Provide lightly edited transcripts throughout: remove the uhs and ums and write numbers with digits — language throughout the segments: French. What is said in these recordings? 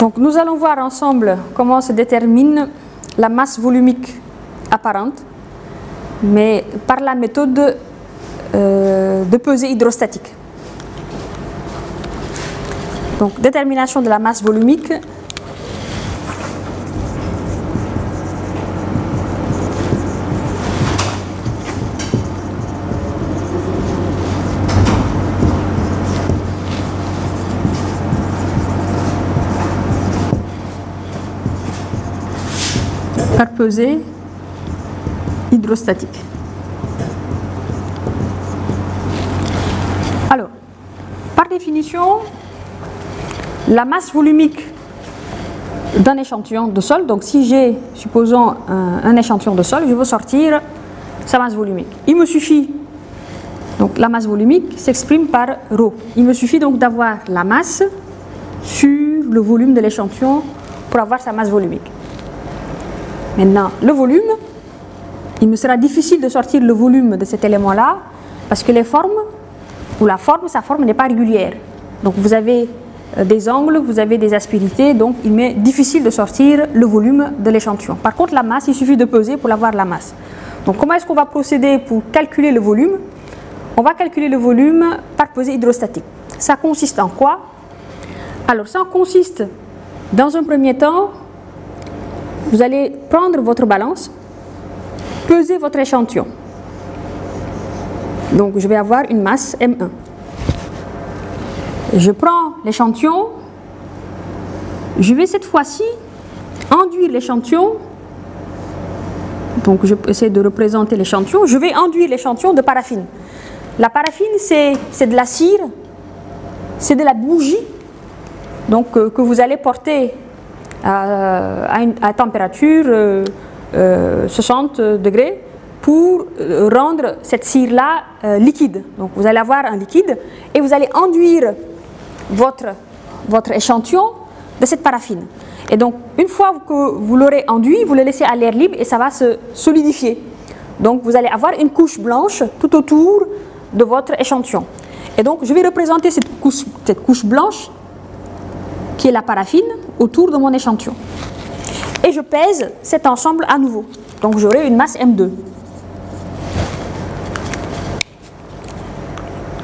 Donc nous allons voir ensemble comment se détermine la masse volumique apparente, mais par la méthode de pesée hydrostatique. Donc détermination de la masse volumique. Par pesée hydrostatique. Alors, par définition, la masse volumique d'un échantillon de sol, donc si j'ai, supposons, un échantillon de sol, je veux sortir sa masse volumique. Il me suffit, donc la masse volumique s'exprime par ρ. Il me suffit donc d'avoir la masse sur le volume de l'échantillon pour avoir sa masse volumique. Maintenant, le volume, il me sera difficile de sortir le volume de cet élément-là parce que les formes, ou la forme, sa forme n'est pas régulière. Donc vous avez des angles, vous avez des aspérités, donc il m'est difficile de sortir le volume de l'échantillon. Par contre, la masse, il suffit de peser pour avoir la masse. Donc comment est-ce qu'on va procéder pour calculer le volume? On va calculer le volume par pesée hydrostatique. Ça consiste en quoi? Alors ça consiste, dans un premier temps, vous allez prendre votre balance, peser votre échantillon. Donc je vais avoir une masse M1. Je prends l'échantillon, je vais cette fois-ci enduire l'échantillon. Donc je essaie de représenter l'échantillon. Je vais enduire l'échantillon de paraffine. La paraffine, c'est de la cire, c'est de la bougie, donc que vous allez porter à température 60 degrés pour rendre cette cire-là liquide. Donc vous allez avoir un liquide et vous allez enduire votre échantillon de cette paraffine. Et donc une fois que vous l'aurez enduit, vous le laissez à l'air libre et ça va se solidifier. Donc vous allez avoir une couche blanche tout autour de votre échantillon. Et donc je vais représenter cette couche blanche qui est la paraffine autour de mon échantillon. Et je pèse cet ensemble à nouveau. Donc j'aurai une masse M2.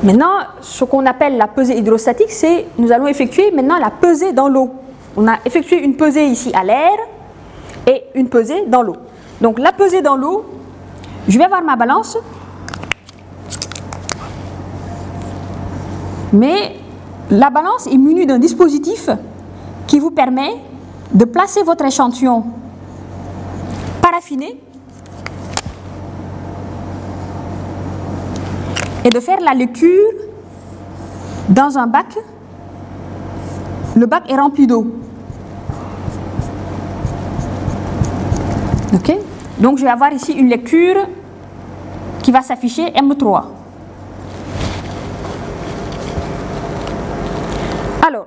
Maintenant, ce qu'on appelle la pesée hydrostatique, c'est nous allons effectuer maintenant la pesée dans l'eau. On a effectué une pesée ici à l'air et une pesée dans l'eau. Donc la pesée dans l'eau, je vais avoir ma balance, mais la balance est munie d'un dispositif qui vous permet de placer votre échantillon paraffiné et de faire la lecture dans un bac. Le bac est rempli d'eau. Ok? Donc je vais avoir ici une lecture qui va s'afficher M3. Alors,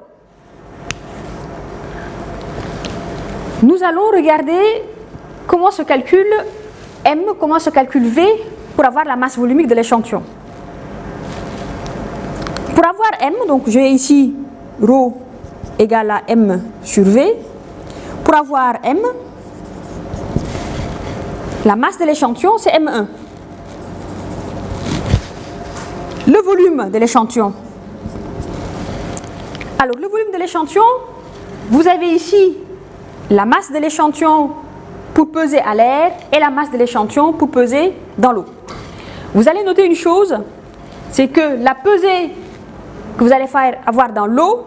nous allons regarder comment se calcule M, comment se calcule V pour avoir la masse volumique de l'échantillon. Pour avoir M, donc j'ai ici ρ égale à M sur V. Pour avoir M, la masse de l'échantillon c'est M1. Le volume de l'échantillon. Alors le volume de l'échantillon, vous avez ici la masse de l'échantillon pour peser à l'air et la masse de l'échantillon pour peser dans l'eau. Vous allez noter une chose, c'est que la pesée que vous allez avoir dans l'eau,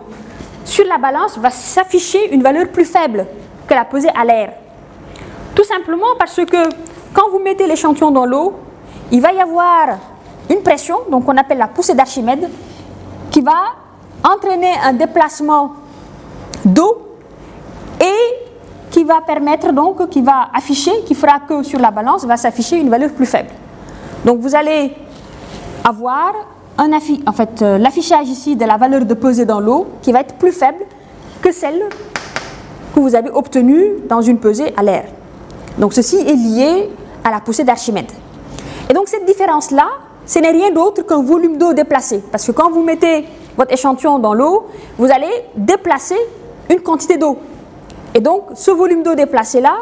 sur la balance va s'afficher une valeur plus faible que la pesée à l'air. Tout simplement parce que quand vous mettez l'échantillon dans l'eau, il va y avoir une pression, donc on appelle la poussée d'Archimède, qui va entraîner un déplacement d'eau et qui va permettre donc, qui va afficher, qui fera que sur la balance va s'afficher une valeur plus faible. Donc vous allez avoir l'affichage ici de la valeur de pesée dans l'eau qui va être plus faible que celle que vous avez obtenue dans une pesée à l'air. Donc ceci est lié à la poussée d'Archimède. Et donc cette différence-là, ce n'est rien d'autre qu'un volume d'eau déplacé. Parce que quand vous mettez votre échantillon dans l'eau, vous allez déplacer une quantité d'eau. Et donc, ce volume d'eau déplacé-là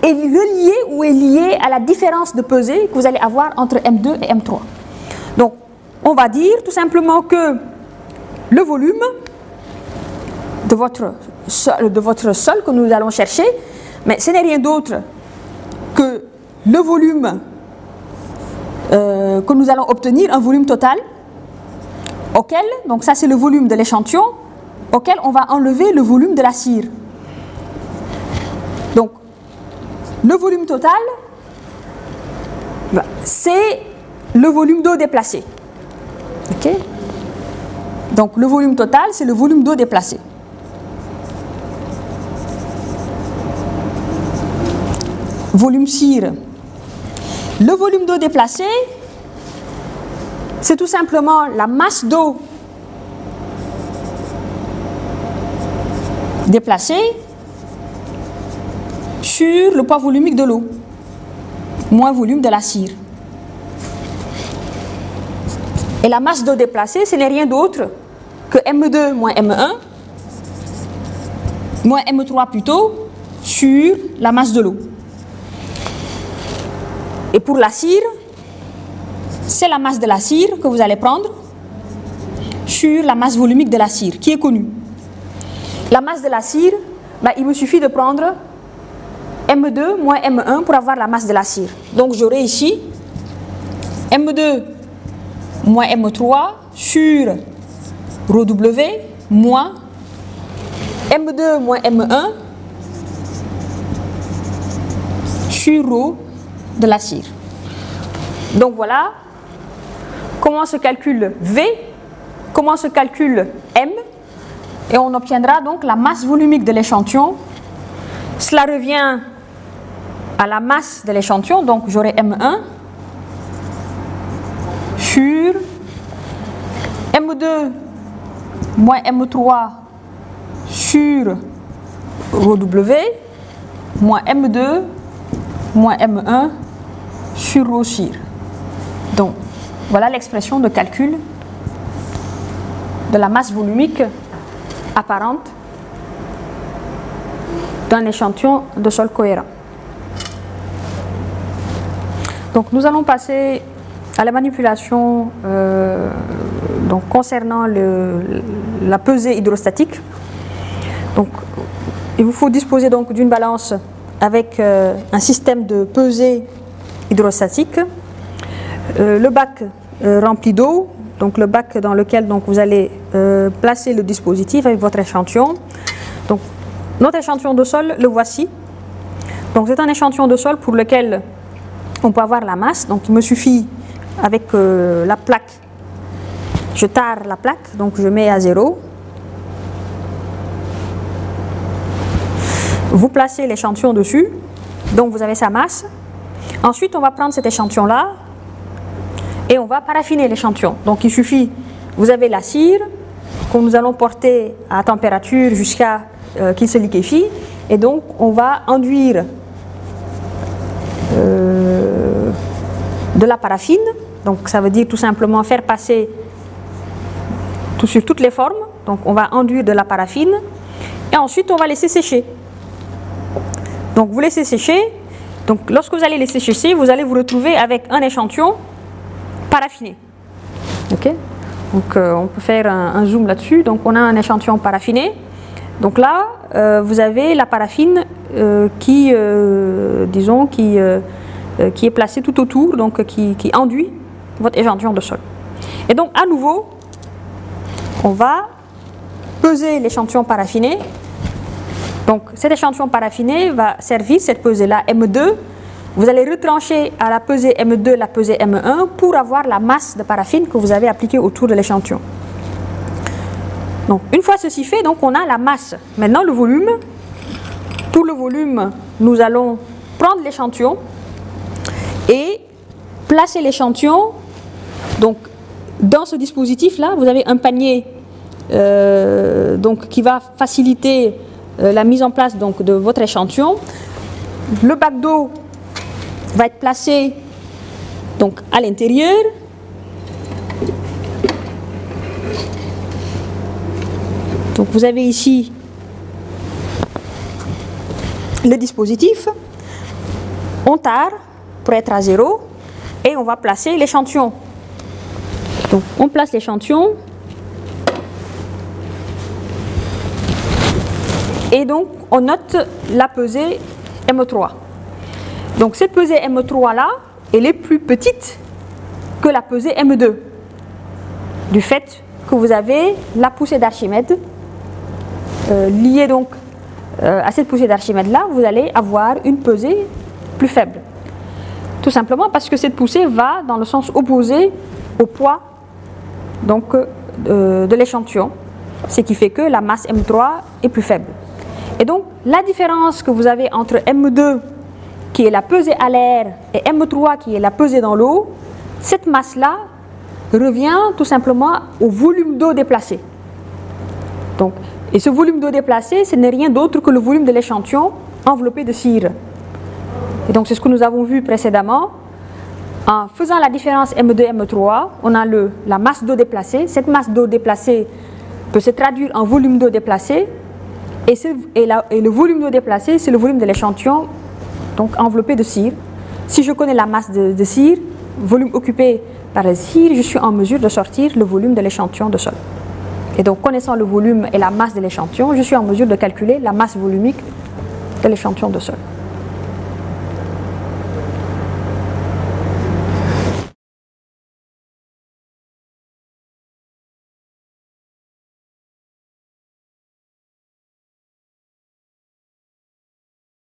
est relié ou est lié à la différence de pesée que vous allez avoir entre M2 et M3. Donc, on va dire tout simplement que le volume de votre sol que nous allons chercher, mais ce n'est rien d'autre que le volume que nous allons obtenir, un volume total, auquel, donc ça c'est le volume de l'échantillon, auquel on va enlever le volume de la cire. Donc, le volume total, c'est le volume d'eau déplacé. Ok? Donc, le volume total, c'est le volume d'eau déplacé. Volume cire. Le volume d'eau déplacé, c'est tout simplement la masse d'eau déplacée sur le poids volumique de l'eau, moins volume de la cire. Et la masse d'eau déplacée, ce n'est rien d'autre que M2 moins M1, moins M3 plutôt, sur la masse de l'eau. Et pour la cire, c'est la masse de la cire que vous allez prendre sur la masse volumique de la cire, qui est connue. La masse de la cire, il me suffit de prendre M2 moins M1 pour avoir la masse de la cire. Donc j'aurai ici M2 moins M3 sur ρW moins M2 moins M1 sur ρ de la cire. Donc voilà comment se calcule V, comment se calcule M, et on obtiendra donc la masse volumique de l'échantillon. Cela revient à la masse de l'échantillon, donc j'aurai M1 sur M2 moins M3 sur ρW moins M2 moins M1 sur ρ cire. Donc voilà l'expression de calcul de la masse volumique apparente d'un échantillon de sol cohérent. Donc nous allons passer à la manipulation donc concernant la pesée hydrostatique. Donc il vous faut disposer donc d'une balance avec un système de pesée hydrostatique, le bac rempli d'eau, donc le bac dans lequel donc vous allez placer le dispositif avec votre échantillon. Donc notre échantillon de sol, le voici. Donc c'est un échantillon de sol pour lequel on peut avoir la masse. Donc il me suffit avec la plaque, je tare la plaque, donc je mets à 0. Vous placez l'échantillon dessus, donc vous avez sa masse. Ensuite, on va prendre cet échantillon-là et on va paraffiner l'échantillon. Donc il suffit, vous avez la cire que nous allons porter à température jusqu'à qu'il se liquéfie, et donc on va enduire de la paraffine. Donc ça veut dire tout simplement faire passer sur toutes les formes. Donc on va enduire de la paraffine et ensuite on va laisser sécher. Donc vous laissez sécher. Donc lorsque vous allez laisser sécher, vous allez vous retrouver avec un échantillon paraffiné. Ok. Donc on peut faire un zoom là-dessus. Donc on a un échantillon paraffiné. Donc là, vous avez la paraffine qui est placée tout autour, donc qui enduit votre échantillon de sol. Et donc à nouveau, on va peser l'échantillon paraffiné. Donc cet échantillon paraffiné va servir cette pesée-là, M2. Vous allez retrancher à la pesée M2 la pesée M1 pour avoir la masse de paraffine que vous avez appliquée autour de l'échantillon. Donc une fois ceci fait, donc on a la masse. Maintenant le volume. Pour le volume, nous allons prendre l'échantillon et placer l'échantillon. Donc dans ce dispositif-là, vous avez un panier donc, qui va faciliter la mise en place donc, de votre échantillon. Le bac d'eau va être placé donc, à l'intérieur. Donc vous avez ici le dispositif, on tare pour être à 0 et on va placer l'échantillon. Donc on place l'échantillon et donc on note la pesée M3. Donc cette pesée M3 là, elle est plus petite que la pesée M2 du fait que vous avez la poussée d'Archimède liée donc à cette poussée d'Archimède là, vous allez avoir une pesée plus faible. Tout simplement parce que cette poussée va dans le sens opposé au poids donc, de l'échantillon, ce qui fait que la masse M3 est plus faible. Et donc la différence que vous avez entre M2 qui est la pesée à l'air et M3 qui est la pesée dans l'eau, cette masse-là revient tout simplement au volume d'eau déplacé. Donc, et ce volume d'eau déplacé, ce n'est rien d'autre que le volume de l'échantillon enveloppé de cire. Et donc c'est ce que nous avons vu précédemment. En faisant la différence M2 M3, on a la masse d'eau déplacée. Cette masse d'eau déplacée peut se traduire en volume d'eau déplacé. Et le volume d'eau déplacé, c'est le volume de l'échantillon donc enveloppé de cire. Si je connais la masse de cire, volume occupé par la cire, je suis en mesure de sortir le volume de l'échantillon de sol. Et donc connaissant le volume et la masse de l'échantillon, je suis en mesure de calculer la masse volumique de l'échantillon de sol.